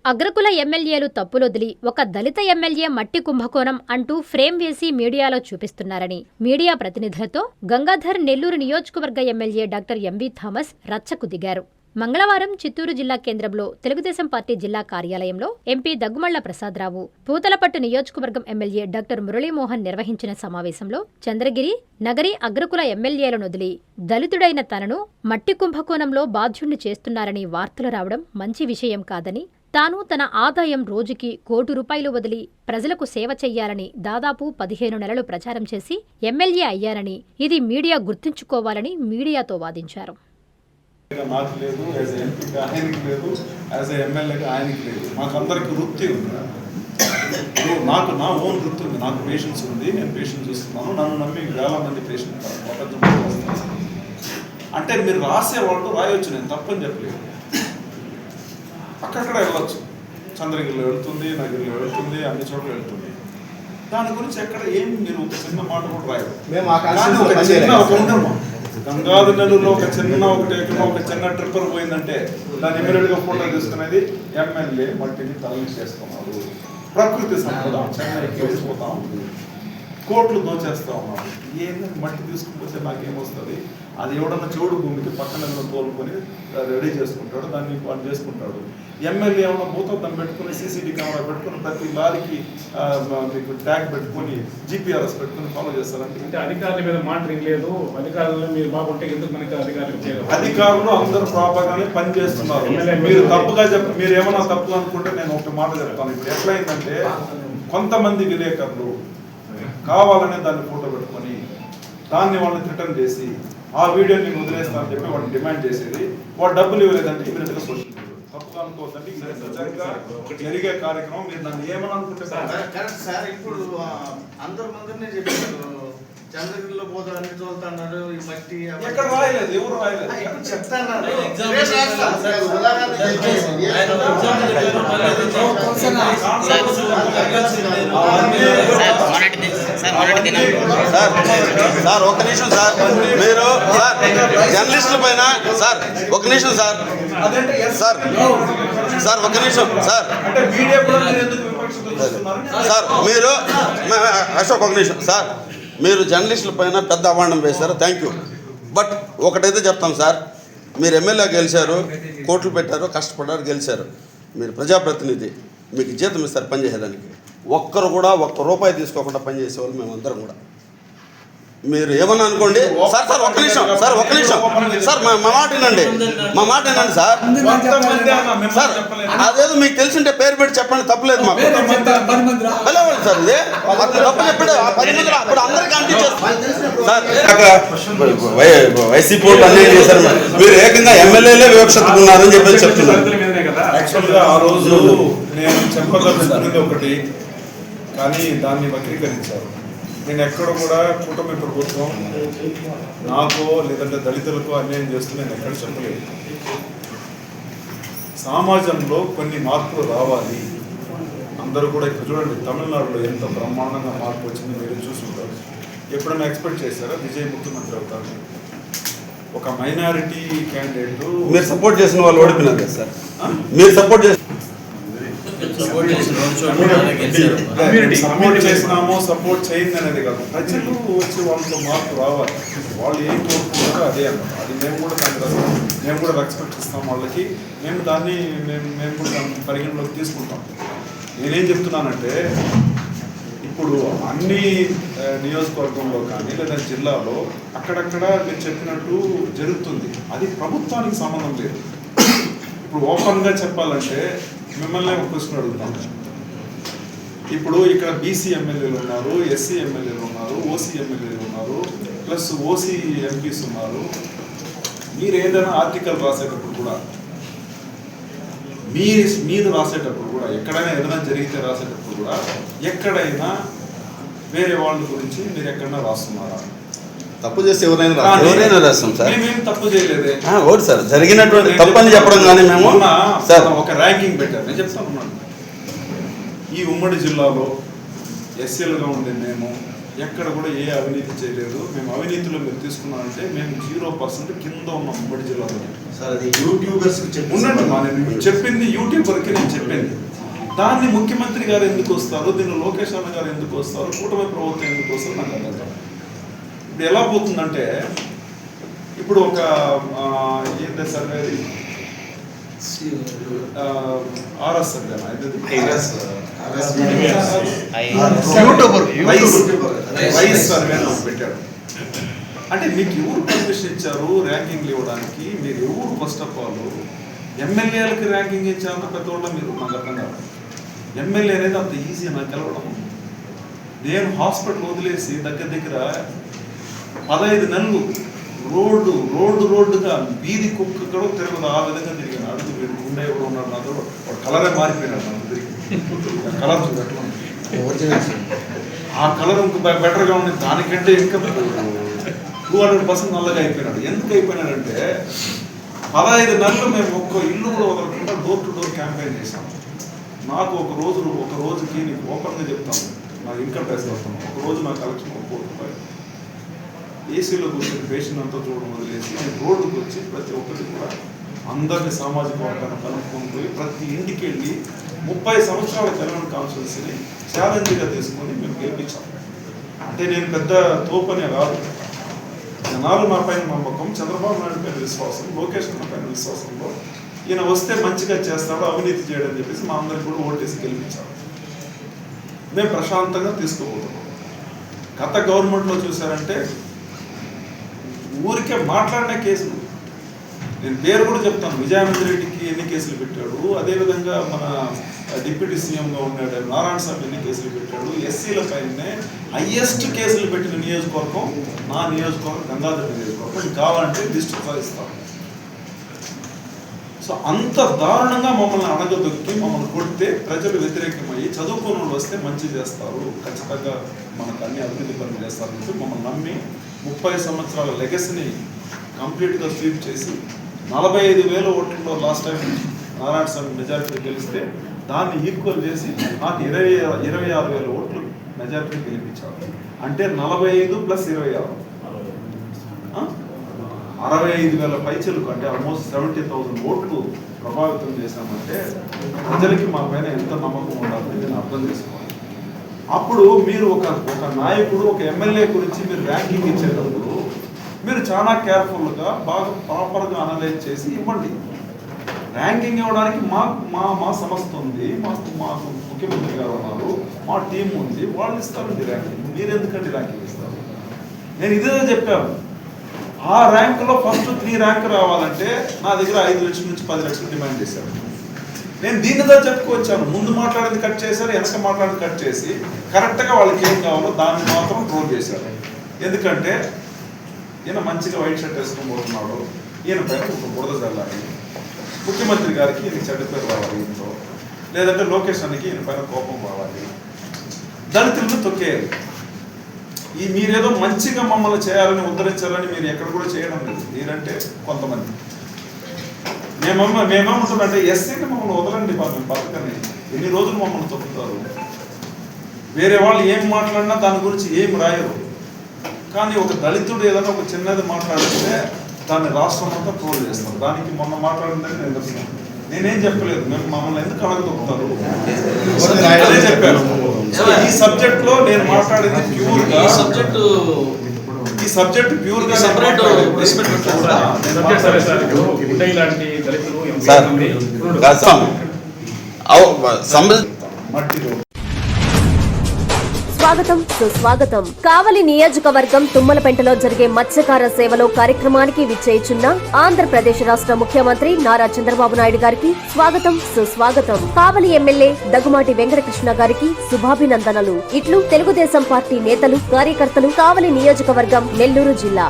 అగ్రకుల ఎమ్మెల్యేలు తప్పులొదిలి ఒక దళిత ఎమ్మెల్యే మట్టి కుంభకోణం అంటూ ఫ్రేమ్ వేసి మీడియాలో చూపిస్తున్నారని మీడియా ప్రతినిధులతో గంగాధర్ నెల్లూరు నియోజకవర్గ ఎమ్మెల్యే డాక్టర్ ఎంవి థామస్ రచ్చకు దిగారు. మంగళవారం చిత్తూరు జిల్లా కేంద్రంలో తెలుగుదేశం పార్టీ జిల్లా కార్యాలయంలో ఎంపీ దగ్గుమళ్ల ప్రసాదరావు, పూతలపట్టు నియోజకవర్గం ఎమ్మెల్యే డాక్టర్ మురళీమోహన్ నిర్వహించిన సమావేశంలో చంద్రగిరి, నగరి అగ్రకుల ఎమ్మెల్యేలను వదిలి దళితుడైన తనను మట్టి కుంభకోణంలో బాధ్యుణ్ణి చేస్తున్నారని వార్తలు రావడం మంచి విషయం కాదని, తాను తన ఆదాయం రోజుకి ₹1 కోటి వదిలి ప్రజలకు సేవ చెయ్యాలని దాదాపు 15 నెలలు ప్రచారం చేసి ఎమ్మెల్యే అయ్యారని, ఇది మీడియా గుర్తుంచుకోవాలని మీడియాతో వాదించారు. నాకు లేదు, యాజ్ ఎంపీగా ఆయనకి లేదు, యాజ్ ఎమ్మెల్యేగా ఆయనకి లేదు. మాకందరికి వృత్తి ఉంది. నాకు నా ఓన్ వృత్తి ఉంది. నాకు పేషెన్స్ ఉంది. నేను పేషెంట్ చూస్తున్నాను. నన్ను నమ్మి వేల మంది పేషెంట్ వస్తారు. అంటే మీరు రాసేవాళ్ళు రాయొచ్చు, నేను తప్పని చెప్పలేదు. అక్కడక్కడ వెళ్ళొచ్చు. చంద్రగిరిలో వెళ్తుంది, నగిరిలో వెళ్తుంది, అన్ని చోట్ల వెళ్తుంది. దాని గురించి ఎక్కడ ఏం మీరు ఒక చిన్న మాట కూడా రాయరు. గంగాధర్ నెల్లూరులో ఒక చిన్న ట్రిప్పర్ పోయిందంటే దాన్ని ఇమీడియట్గా ఫోటో తీసుకునేది ఎమ్మెల్యే మట్టిని తరలి చేస్తున్నారు. ప్రకృతి సంపద చెన్నైకి వెళ్ళిపోతా ఉంది. కోట్లు దోచేస్తా ఉన్నారు. ఏంటంటే మట్టి తీసుకుపోతే నాకేమొస్తుంది? అది ఎవడన్నా చౌడు భూమికి పక్కన తోలుకొని రెడీ చేసుకుంటాడు, దాన్ని వాళ్ళు చేసుకుంటాడు. ఎమ్మెల్యే ఏమన్నా పోతే దాన్ని పెట్టుకుని సీసీటీవీ కెమెరా పెట్టుకుని ప్రతి లారీకి మీకు ట్యాగ్ పెట్టుకొని జీపీఆర్ఎస్ పెట్టుకుని ఫాలో చేస్తారంటే అధికారుల మీద మానిటరింగ్ లేదు. అధికారులు మీరు బాగుంటే ఎందుకు మనకి అధికారులు అందరూ ప్రాపర్గానే పని చేస్తున్నారు. మీరు తప్పుగా మీరు ఏమన్నా తప్పు అనుకుంటే నేను ఒక మాట చెప్తాను. ఇప్పుడు ఎట్లయిందంటే కొంతమంది విలేకరులు కావాలనే దాన్ని ఫోటో పెట్టుకొని దాన్ని వాళ్ళని రిటర్న్ చేసి ఆ వీడియోని నేను వదిలేస్తానని చెప్పి వాళ్ళని డిమాండ్ చేసేది. వాడు డబ్బులు ఇవ్వలేదంటే ఇమీడియట్గా సోషల్ మీడియా తప్పుగా అనుకోవద్దండి. జరిగే కార్యక్రమం మీరు నన్ను ఏమని అనుకుంటే కరెక్ట్ సార్. ఇప్పుడు అందరి ముందరనే చెప్పారు, చంద్రగిరిలో పోతా అన్ని చదువుతున్నారు, ఈ మట్టి ఎక్కడ రాయలేదు, ఎవరు రాయలేదు. ఇప్పుడు చెప్తాను. సార్ ఒక నిమిషం సార్, మీరు సార్ జర్నలిస్టుల పైన సార్ ఒక నిమిషం సార్ సార్ సార్ ఒక నిమిషం సార్ సార్ మీరు అశోక్ ఒక నిమిషం సార్, మీరు జర్నలిస్టుల పైన పెద్ద అవాండం వేశారు, థ్యాంక్ యూ. బట్ ఒకటైతే చెప్తాం సార్, మీరు ఎమ్మెల్యే గెలిచారు, కోట్లు పెట్టారు, కష్టపడ్డారు, గెలిచారు. మీరు ప్రజాప్రతినిధి, మీకు జీతం ఇస్తారు పనిచేసేదానికి. ఒక్కరు కూడా ₹1 తీసుకోకుండా పనిచేసేవాళ్ళు మేమందరం కూడా. మీరు ఏమన్నా అనుకోండి సార్. సార్ ఒక్క నిమిషం సార్, ఒక్క నిమిషం సార్, మా మాట వినండి, మా మాట వినండి సార్. సార్ అదేదో మీకు తెలిసింటే పేరు పెట్టి చెప్పండి, తప్పలేదు మాకు. వెళ్ళవాలి సార్, ఇది తప్పు చెప్పాడు 10 మంది అప్పుడు అందరికీ అందించేస్తారు సార్. వైసీపీ వాళ్ళు అన్నీ చేశారు, మీరు ఏకంగా ఎమ్మెల్యేలే వివక్షిస్తున్నారని చెప్పేసి చెప్తున్నారు. యాక్చువల్గా ఆ రోజు నేను చెప్పదలుచుకున్నది ఒకటి, కానీ దాన్ని వక్రీకరించారు. నేను ఎక్కడ కూడా కూటమి ప్రభుత్వం నాకో లేదంటే దళితులకో అన్యాయం చేస్తూ నేను ఎక్కడ చెప్పలేదు. సమాజంలో కొన్ని మార్పులు రావాలి. అందరూ కూడా ఇక్కడ చూడండి, తమిళనాడులో ఎంత బ్రహ్మాండంగా మార్పు వచ్చింది మీరు చూసుకుంటారు. ఎప్పుడైనా ఎక్స్పెక్ట్ చేశారా విజయ్ ముఖ్యమంత్రి అవుతారు? ఒక మైనారిటీ క్యాండిడేట్ మీరు సపోర్ట్ చేసిన వాళ్ళు ఓడిపోయినారు సార్. మీరు సపోర్ట్ చేసినామో సపోర్ట్ చేయండి అనేది కాదు, ప్రజలు వచ్చి వాళ్ళతో మార్పు రావాలి. వాళ్ళు ఏం కోరుకుంటారో అదే అన్నమాట. అది మేము కూడా రెస్పెక్ట్ ఇస్తాం వాళ్ళకి. మేము కూడా దాన్ని పరిగణలోకి తీసుకుంటాం. నేనేం చెప్తున్నానంటే, ఇప్పుడు అన్ని నియోజకవర్గంలో కానీ లేదా జిల్లాలో అక్కడక్కడ మీరు చెప్పినట్టు జరుగుతుంది. అది ప్రభుత్వానికి సంబంధం లేదు. ఇప్పుడు ఓపెన్గా చెప్పాలంటే మిమ్మల్ని ఒక క్వశ్చన్ అడుగుతాం. ఇప్పుడు ఇక్కడ బీసీ ఎమ్మెల్యేలు ఉన్నారు, ఎస్సీ ఎమ్మెల్యేలు ఉన్నారు, ఓసీ ఎమ్మెల్యేలు ఉన్నారు, ప్లస్ ఓసీ ఎంపీస్ ఉన్నారు. మీరు ఏదైనా ఆర్టికల్ రాసేటప్పుడు కూడా మీరు రాసేటప్పుడు కూడా ఎక్కడైనా ఏదైనా జరిగితే రాసేటప్పుడు కూడా ఎక్కడైనా వేరే వాళ్ళ గురించి మీరు ఎక్కడైనా రాస్తున్నారా? తప్పు చేస్తే ఎవరైనా రాస్తాం సార్. మేమేం తప్పు చేయలేదే. ఓకే సార్, జరిగినటువంటి తప్పని చెప్పడం కానీ మేము సార్ ఒక ర్యాంకింగ్ పెట్టారు. నేను చెప్తాను, ఈ ఉమ్మడి జిల్లాలో ఎస్సీలుగా ఉండే మేము ఎక్కడ కూడా ఏ అవినీతి చేయలేదు. మేము అవినీతిలో మీరు తీసుకున్నామంటే మేము 0% కింద ఉన్న ఉమ్మడి జిల్లాలో. సార్ అది యూట్యూబర్స్ ఉండండి మా, నేను చెప్పింది యూట్యూబర్కి నేను చెప్పింది. దాన్ని ముఖ్యమంత్రి గారు ఎందుకు వస్తారు, దీనిలో లోకేష్ అన్న గారు ఎందుకు వస్తారు, కూటమి ప్రభుత్వం ఎందుకు వస్తారు నాకు అర్థం కాదు. ఇప్పుడు ఎలా పోతుందంటే, ఇప్పుడు ఒక ఏంటి సర్వే ఆర్ఎస్ సర్వేనా రైస్ సర్వే పెట్టాడు. అంటే మీకు ఎవరు పర్మిషన్ ఇచ్చారు ర్యాంకింగ్లు ఇవ్వడానికి? మీరు ఎవరు ఫస్ట్ ఆఫ్ ఆల్ ఎమ్మెల్యేలకి ర్యాంకింగ్ ఇచ్చారంత పెద్దవాళ్ళ మీరు? నాకు అర్థం కాదు. ఎమ్మెల్యే అనేది అంత ఈజీ నాకు గెలవడం. నేను హాస్పిటల్ వదిలేసి దగ్గర 15 నెలలు రోడ్డుగా వీధి కుక్క కూడా తిరగదు, ఆ విధంగా తిరిగాను. అడుగు వీడు గుండె ఎవరు ఉన్నాడు నాతో, వాడు కలరే మారిపోయినాడు. నాకు తిరిగి కలర్ చూడట్లా, ఆ కలర్ ఇంకా బెటర్గా ఉంది, దానికంటే ఇంకా 200% నల్లగా అయిపోయినాడు. ఎందుకు అయిపోయినాడంటే 15 నెలలు మేము ఒక్క ఇల్లు కూడా వదలకుండా డోర్ టు డోర్ క్యాంపెయిన్ చేశాం. నాకు ఒక రోజుకి నీకు ఓపెన్గా చెప్తాను, నాకు ఇన్కమ్ ట్యాక్స్ వస్తాను. ఒక రోజు నా కలెక్షన్ 1 కోటి రూపాయలు. ఏసీలో కూర్చొని పేషెంట్ అంతా చూడడం వదిలేసి నేను రోడ్డుకు వచ్చి ప్రతి ఒక్కటి కూడా అందరినీ సామాజిక వర్గాన్ని కనుక్కొని పోయి ప్రతి ఇంటికి వెళ్ళి 30 సంవత్సరాల తెలంగాణ కాన్స్టిట్యున్సీని ఛాలెంజ్గా తీసుకొని మేము గెలిపించాం. అంటే నేను పెద్ద తోపనే కాదు. జనాలు నా పైన నమ్మకం, చంద్రబాబు నాయుడు పైన విశ్వాసం, లోకేష్ అన్న పైన విశ్వాసంలో ఈయన వస్తే మంచిగా చేస్తాడు, అవినీతి చేయడని చెప్పేసి మా అందరికి కూడా ఓటేసి గెలిపించాడు. మేము ప్రశాంతంగా తీసుకోబోతున్నాం. గత గవర్నమెంట్లో చూసారంటే ఊరికే మాట్లాడిన కేసులు, నేను పేరు కూడా చెప్తాను, విజయానంద రెడ్డికి ఎన్ని కేసులు పెట్టాడు, అదేవిధంగా మన డిప్యూటీ సీఎంగా ఉన్నాడు నారాయణ స్వామి ఎన్ని కేసులు పెట్టాడు. ఎస్సీల పైనే హైయెస్ట్ కేసులు పెట్టిన నియోజకవర్గం నా నియోజకవర్గం, గంగాధర్ నియోజకవర్గం. ఇది కావాలంటే లిస్టు సాధిస్తాం. సో అంత దారుణంగా మమ్మల్ని అణగదొక్కి మమ్మల్ని కొడితే ప్రజలు వ్యతిరేకమయ్యి చదువుకున్న వాళ్ళు వస్తే మంచి చేస్తారు, ఖచ్చితంగా మనకు అన్ని అభివృద్ధి పనులు చేస్తారని చెప్పి మమ్మల్ని నమ్మి 30 సంవత్సరాల లెగసీని కంప్లీట్గా స్వీప్ చేసి 45,000 ఓట్లలో లాస్ట్ టైం నారాయణ స్వామి మెజారిటీ గెలిస్తే దాన్ని ఈక్వల్ చేసి నాకు 26,000 ఓట్లు మెజారిటీ గెలిపించారు. అంటే 45 + 26 65,000 పైచలకు, అంటే ఆల్మోస్ట్ 70,000 ఓట్లు ప్రభావితం చేశామంటే ప్రజలకి మా పైన ఎంత నమ్మకం ఉండాలని నేను అర్థం చేసుకోవాలి. అప్పుడు మీరు ఒక నాయకుడు, ఒక ఎమ్మెల్యే గురించి మీరు ర్యాంకింగ్ ఇచ్చేటప్పుడు మీరు చాలా కేర్ఫుల్గా బాగా ప్రాపర్గా అనలైజ్ చేసి ఇవ్వండి. ర్యాంకింగ్ ఇవ్వడానికి మా సంస్థ ఉంది, మాకు ముఖ్యమంత్రి గారు ఉన్నారు, మా టీం ఉంది, వాళ్ళు ఇస్తారండి ర్యాంకింగ్. మీరు ఎందుకంటే ర్యాంకింగ్ ఇస్తారు? నేను ఇదే చెప్పాను. ఆ ర్యాంకులో ఫస్ట్ 3 ర్యాంక్ రావాలంటే నా దగ్గర 5 లక్షల నుంచి 10 లక్షలు డిమాండ్ చేశారు. నేను దీనిదా చెప్పుకొచ్చాను. ముందు మాట్లాడేది కట్ చేశారు, వెనక మాట్లాడేది కట్ చేసి కరెక్ట్గా వాళ్ళకి ఏం కావాలో దాన్ని మాత్రం ట్రోల్ చేశారు. ఎందుకంటే ఈయన మంచిగా వైట్ షర్ట్ వేసుకొని పోతున్నాడు, ఈయన పైన ఒక బురద చల్లాలి, ముఖ్యమంత్రి గారికి ఈయన చెడ్డ పేరు రావాలి ఇంట్లో, లేదంటే లోకేష్ అన్నకి ఈయన పైన కోపం రావాలి, దళితులను తొక్కేయాలి. మీరేదో మంచిగా మమ్మల్ని చేయాలని ఉద్ధరించాలని మీరు ఎక్కడ కూడా చేయడం లేదు. మీరంటే కొంతమంది మేమేమంటుందంటే ఎస్సీని మమ్మల్ని వదలండి, మేము బతకని. ఎన్ని రోజులు మమ్మల్ని తొక్కుతారు? వేరే వాళ్ళు ఏం మాట్లాడినా దాని గురించి ఏం రాయరు. కానీ ఒక దళితుడు ఏదైనా ఒక చిన్నది మాట్లాడితే దాన్ని రాష్ట్రం అంతా ట్రోల్ చేస్తారు. దానికి మొన్న మాట్లాడిందని నేను చెప్తున్నాను. నేనేం చెప్పలేదు, మేము మమ్మల్ని ఎందుకు అడగదొక్కుతారు అదే చెప్పాను. ఈ సబ్జెక్ట్ లో నేను మాట్లాడేది ప్యూర్గా ఈ సబ్జెక్ట్ ప్యూర్గా స్వాగతం సుస్వాగతం. కావలి నియోజకవర్గం తుమ్మలపెంటలో జరిగే మత్స్యకార సేవలో కార్యక్రమానికి విచ్చేయుచున్న ఆంధ్రప్రదేశ్ రాష్ట్ర ముఖ్యమంత్రి నారా చంద్రబాబు నాయుడు గారికి స్వాగతం సుస్వాగతం. కావలి ఎమ్మెల్యే దగ్గుమాటి వెంకటకృష్ణ గారికి శుభాభినందనలు. ఇట్లు తెలుగుదేశం పార్టీ నేతలు, కార్యకర్తలు, కావలి నియోజకవర్గం, నెల్లూరు జిల్లా.